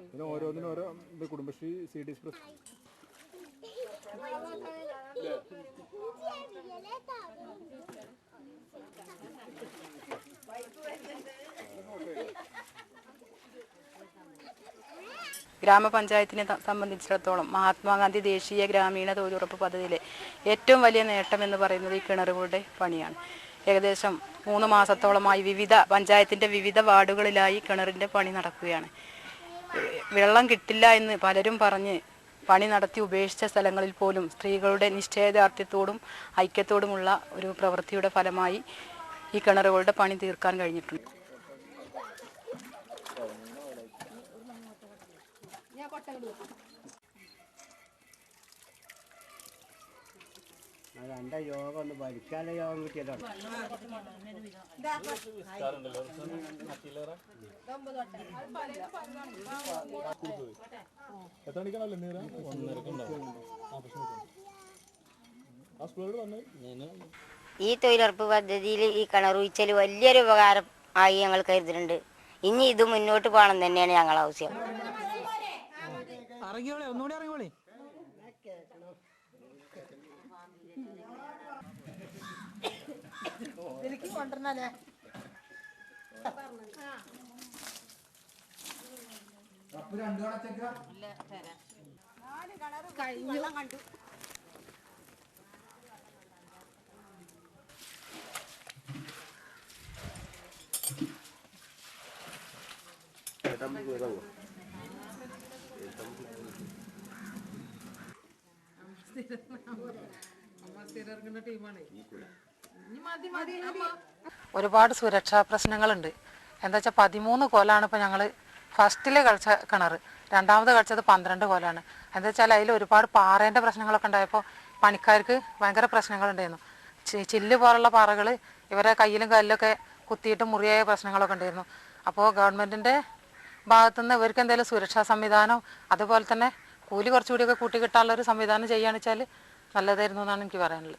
പിന്നെ ഓരോന്നിനും ഓരോ കുടുംബശ്രീ CDS ഗ്രാമപഞ്ചായത്തിനെ സംബന്ധിച്ചിടത്തോളം മഹാത്മാഗാന്ധി ദേശീയ ഗ്രാമീണ തൊഴിലുറപ്പ് പദ്ധതിയിലെ ഏറ്റവും വലിയ നേട്ടമെന്ന് പറയുന്നത് ഈ കിണറുകളുടെ പണിയാണ്. ഏകദേശം 3 മാസത്തോളമായി പഞ്ചായത്തിൻ്റെ വിവിധ വാർഡുകളിലായി കിണറിൻ്റെ പണി നടക്കുകയാണ്. വെള്ളം കിട്ടില്ല എന്ന് പലരും പറഞ്ഞ് പണി നടത്തി ഉപേക്ഷിച്ച സ്ഥലങ്ങളിൽ പോലും സ്ത്രീകളുടെ നിശ്ചയദാർഢ്യത്തോടും ഐക്യത്തോടുമുള്ള ഒരു പ്രവൃത്തിയുടെ ഫലമായി ഈ കിണറുകളുടെ പണി തീർക്കാൻ കഴിഞ്ഞിട്ടുണ്ട്. എൻ്റെ യോഗം ഒന്ന് ഭരിക്കാനുള്ള യോഗം കിട്ടിയതാണ്. ഈ തൊഴിലുറപ്പ് പദ്ധതിയിൽ ഈ കിണറുവീഴ്ചൽ വലിയൊരു ഉപകാരം ആയി ഞങ്ങൾ കരുതുന്നുണ്ട്. ഇനി ഇത് മുന്നോട്ട് പോകണം തന്നെയാണ് ഞങ്ങൾ ആവശ്യം. ഒരുപാട് സുരക്ഷാ പ്രശ്നങ്ങളുണ്ട്. എന്താ വെച്ചാൽ 13 കോലാണ് ഇപ്പോൾ ഞങ്ങൾ ഫസ്റ്റിൽ കളിച്ച കിണർ, രണ്ടാമത് കളിച്ചത് 12 കോലാണ്. എന്താ വെച്ചാൽ അതിൽ ഒരുപാട് പാറേൻ്റെ പ്രശ്നങ്ങളൊക്കെ ഉണ്ടായപ്പോൾ പണിക്കാർക്ക് ഭയങ്കര പ്രശ്നങ്ങളുണ്ടായിരുന്നു. ചില്ല് പോലുള്ള പാറകൾ ഇവരെ കയ്യിലും കാലിലൊക്കെ കുത്തിയിട്ട് മുറിയായ പ്രശ്നങ്ങളൊക്കെ ഉണ്ടായിരുന്നു. അപ്പോൾ ഗവൺമെൻറ്റിൻ്റെ ഭാഗത്തുനിന്ന് ഇവർക്ക് എന്തെങ്കിലും സുരക്ഷാ സംവിധാനം, അതുപോലെ തന്നെ കൂലി കുറച്ചുകൂടിയൊക്കെ കൂട്ടി കിട്ടാനുള്ളൊരു സംവിധാനം ചെയ്യുകയാണെന്ന് വെച്ചാൽ നല്ലതായിരുന്നു എന്നാണ് എനിക്ക് പറയാനുള്ളത്.